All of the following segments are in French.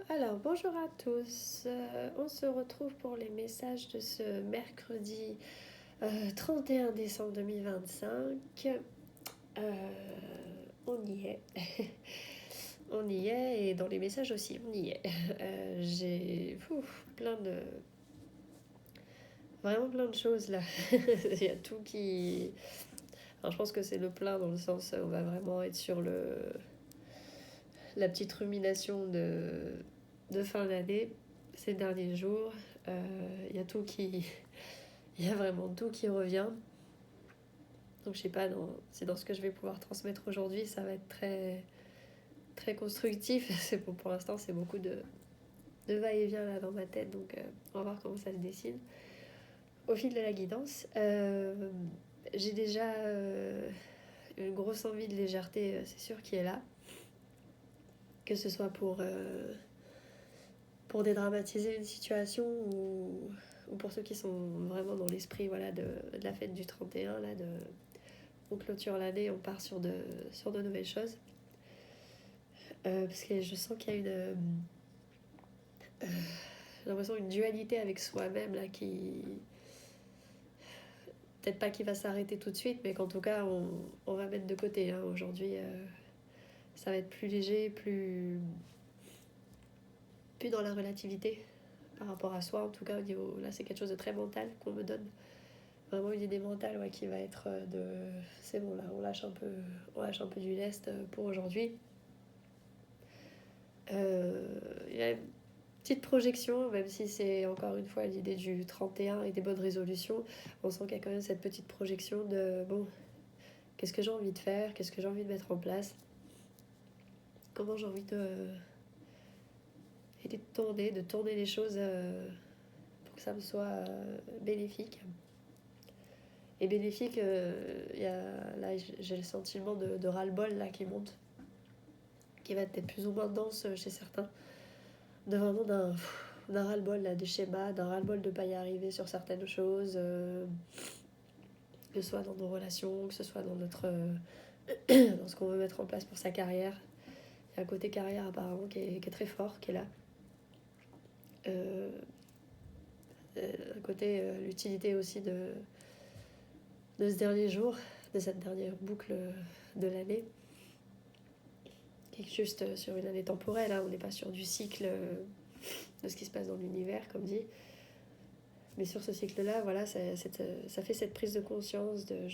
Alors, bonjour à tous. On se retrouve pour les messages de ce mercredi 31 décembre 2025. Euh, on y est. On y est et dans les messages aussi, on y est. J'ai vraiment plein de choses là. Il y a tout qui... Alors, je pense que c'est le plein dans le sens où on va vraiment être sur la petite rumination de fin d'année ces derniers jours. Il y a tout qui... Il y a vraiment tout qui revient. Donc je sais pas, c'est dans ce que je vais pouvoir transmettre aujourd'hui, ça va être très, très constructif. Pour l'instant, c'est beaucoup de va-et-vient là dans ma tête, donc on va voir comment ça se dessine. Au fil de la guidance, j'ai déjà une grosse envie de légèreté, c'est sûr, qui est là. Que ce soit pour dédramatiser une situation ou pour ceux qui sont vraiment dans l'esprit de la fête du 31, on clôture l'année, on part sur de nouvelles choses. Parce que je sens qu'il y a j'ai l'impression une dualité avec soi-même là qui peut-être pas qui va s'arrêter tout de suite, mais qu'en tout cas on va mettre de côté. Hein. Aujourd'hui, ça va être plus léger, plus dans la relativité par rapport à soi. En tout cas, au niveau là, c'est quelque chose de très mental qu'on me donne. Vraiment une idée mentale qui va être de c'est bon là, on lâche un peu du lest pour aujourd'hui. Il y a une petite projection, même si c'est encore une fois l'idée du 31 et des bonnes résolutions, on sent qu'il y a quand même cette petite projection de bon, qu'est-ce que j'ai envie de faire, qu'est-ce que j'ai envie de mettre en place, comment j'ai envie de tourner les choses pour que ça me soit bénéfique. Et bénéfique, là j'ai le sentiment de ras-le-bol là, qui monte, qui va être peut-être plus ou moins dense chez certains, de vraiment d'un ras-le-bol là, des schémas, d'un ras-le-bol de ne pas y arriver sur certaines choses, que ce soit dans nos relations, que ce soit dans dans ce qu'on veut mettre en place pour sa carrière. Il y a un côté carrière apparemment qui est très fort, qui est là. Un côté l'utilité aussi de ce dernier jour, de cette dernière boucle de l'année, qui est juste sur une année temporelle. Hein. On n'est pas sur du cycle de ce qui se passe dans l'univers, comme dit. Mais sur ce cycle-là, voilà, ça fait cette prise de conscience de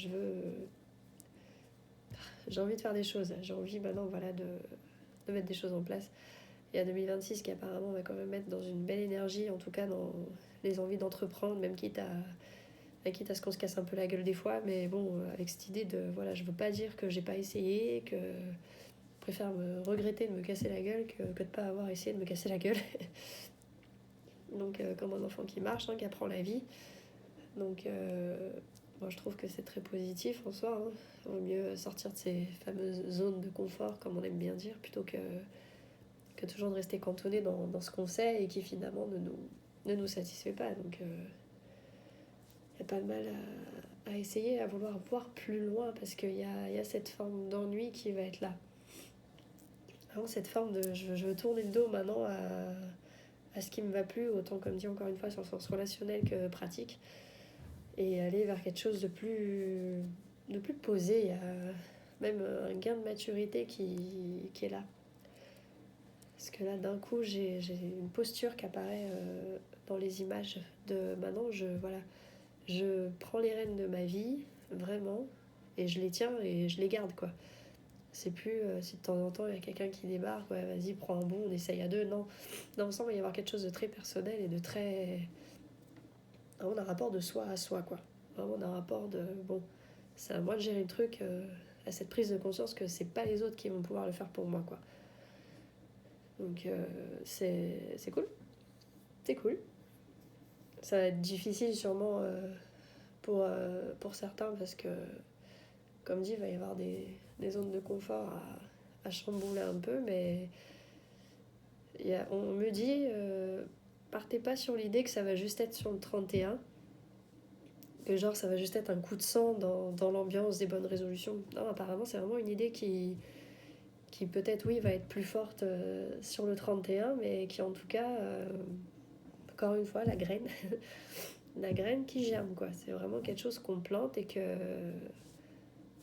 j'ai envie de faire des choses. J'ai envie maintenant de mettre des choses en place. Il y a 2026 qui apparemment va quand même mettre dans une belle énergie, en tout cas dans les envies d'entreprendre, même quitte à ce qu'on se casse un peu la gueule des fois, mais bon, avec cette idée de voilà, je veux pas dire que j'ai pas essayé, que je préfère me regretter de me casser la gueule que de pas avoir essayé de me casser la gueule. Donc comme un enfant qui marche, hein, qui apprend la vie. Donc moi je trouve que c'est très positif en soi. Hein. Il vaut mieux sortir de ces fameuses zones de confort, comme on aime bien dire, plutôt que toujours de rester cantonné dans ce qu'on sait et qui finalement ne nous satisfait pas. Donc il n'y a pas de mal à essayer, à vouloir voir plus loin, parce qu'il y a cette forme d'ennui qui va être là. Vraiment cette forme de je veux tourner le dos maintenant à ce qui me va plus, autant comme dit encore une fois sur le sens relationnel que pratique, et aller vers quelque chose de plus posé. Il y a même un gain de maturité qui est là. Parce que là, d'un coup, j'ai une posture qui apparaît dans les images de maintenant, je prends les rênes de ma vie, vraiment, et je les tiens et je les garde, quoi. C'est plus si de temps en temps il y a quelqu'un qui débarque, ouais, vas-y, prends un bout, on essaye à deux. Non, il semble y avoir quelque chose de très personnel et de très. Vraiment d'un rapport de soi à soi, quoi. Vraiment d'un rapport de. Bon, c'est à moi de gérer le truc, à cette prise de conscience que c'est pas les autres qui vont pouvoir le faire pour moi, quoi. Donc c'est cool. C'est cool. Ça va être difficile sûrement pour certains parce que, comme dit, il va y avoir des zones de confort à chambouler un peu, mais on me dit, partez pas sur l'idée que ça va juste être sur le 31, que genre ça va juste être un coup de sang dans l'ambiance des bonnes résolutions. Non, apparemment c'est vraiment une idée qui peut-être, oui, va être plus forte sur le 31, mais qui en tout cas, encore une fois, la graine, la graine qui germe, quoi. C'est vraiment quelque chose qu'on plante et que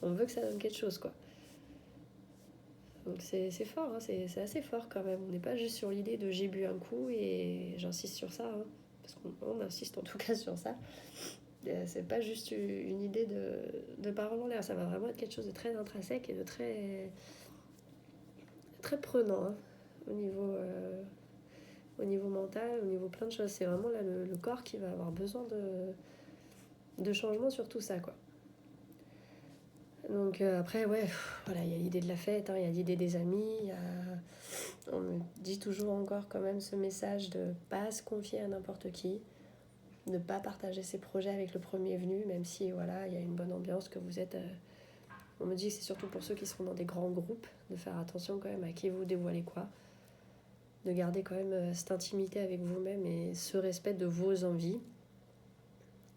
on veut que ça donne quelque chose, quoi. Donc c'est fort, hein, c'est assez fort quand même. On n'est pas juste sur l'idée de j'ai bu un coup et j'insiste sur ça, hein, parce qu'on insiste en tout cas sur ça. C'est pas juste une idée de parole en l'air, ça va vraiment être quelque chose de très intrinsèque et de très, très prenant, hein, au niveau mental, au niveau plein de choses. C'est vraiment là le corps qui va avoir besoin de changement sur tout ça, quoi. Donc après, ouais, voilà, il y a l'idée de la fête, hein, il y a l'idée des amis, on me dit toujours encore quand même ce message de pas se confier à n'importe qui, ne pas partager ses projets avec le premier venu, même si voilà, il y a une bonne ambiance, que vous êtes... on me dit que c'est surtout pour ceux qui seront dans des grands groupes, de faire attention quand même à qui vous dévoilez quoi, de garder quand même cette intimité avec vous-même et ce respect de vos envies,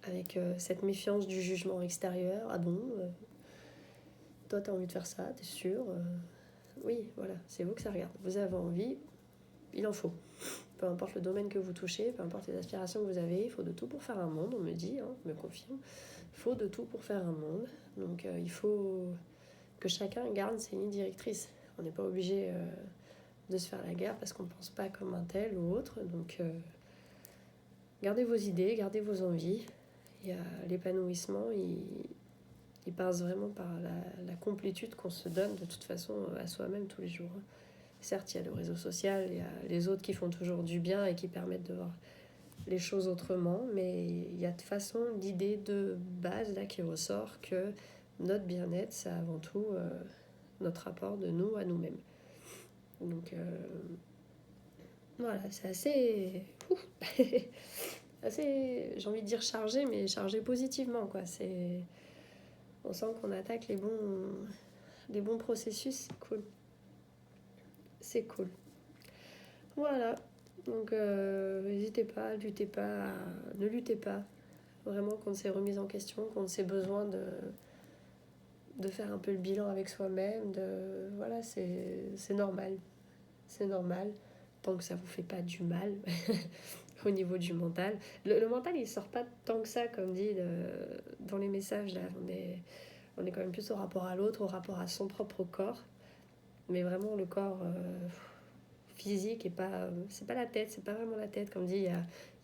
avec cette méfiance du jugement extérieur. Ah bon, toi t'as envie de faire ça, t'es sûr oui, voilà, c'est vous que ça regarde. Vous avez envie, il en faut. Peu importe le domaine que vous touchez, peu importe les aspirations que vous avez, il faut de tout pour faire un monde, on me dit, hein, me confirme. Il faut de tout pour faire un monde. Donc il faut que chacun garde ses lignes directrices. On n'est pas obligé de se faire la guerre parce qu'on ne pense pas comme un tel ou autre. Donc gardez vos idées, gardez vos envies. Il y a l'épanouissement, il passe vraiment par la complétude qu'on se donne de toute façon à soi-même tous les jours. Certes, il y a le réseau social, il y a les autres qui font toujours du bien et qui permettent de voir les choses autrement, mais il y a de façon l'idée de base là qui ressort que notre bien-être, c'est avant tout notre rapport de nous à nous-mêmes. Donc voilà, c'est assez, assez, j'ai envie de dire chargé, mais chargé positivement, quoi. On sent qu'on attaque les bons processus, c'est cool. C'est cool. Voilà. Donc n'hésitez pas, ne luttez pas vraiment contre ces remises en question, contre ces besoins de faire un peu le bilan avec soi-même. Voilà, c'est normal. C'est normal. Tant que ça vous fait pas du mal au niveau du mental. Le mental, il sort pas tant que ça, comme dit dans les messages. Là. On est quand même plus au rapport à l'autre, au rapport à son propre corps. Mais vraiment, le corps physique et pas... c'est pas la tête, c'est pas vraiment la tête. Comme dit, il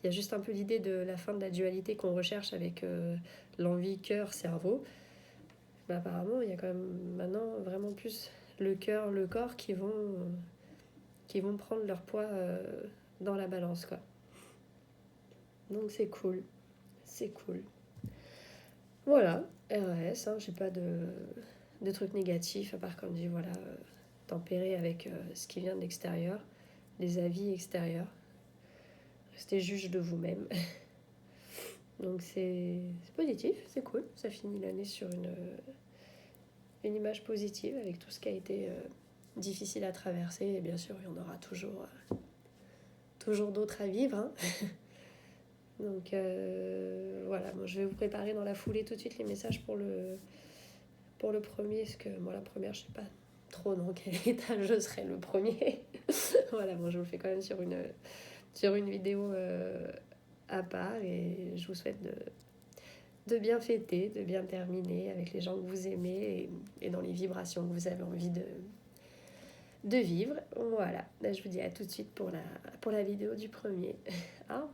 y a juste un peu l'idée de la fin de la dualité qu'on recherche avec l'envie cœur-cerveau. Mais apparemment, il y a quand même maintenant vraiment plus le cœur, le corps qui vont prendre leur poids dans la balance, quoi. Donc c'est cool. C'est cool. Voilà, RAS, hein, j'ai pas de trucs négatifs, à part comme dit, voilà, tempérer avec ce qui vient de l'extérieur, les avis extérieurs. Restez juge de vous-même. Donc c'est positif, c'est cool. Ça finit l'année sur une image positive avec tout ce qui a été difficile à traverser. Et bien sûr, il y en aura toujours d'autres à vivre. Hein. Donc voilà, moi, je vais vous préparer dans la foulée tout de suite les messages pour le premier, parce que moi la première, je sais pas trop dans quel état je serai le premier. Voilà, bon, je vous le fais quand même sur une vidéo à part et je vous souhaite de bien fêter, de bien terminer avec les gens que vous aimez et dans les vibrations que vous avez envie de vivre. Voilà, là, je vous dis à tout de suite pour la vidéo du premier. Au revoir.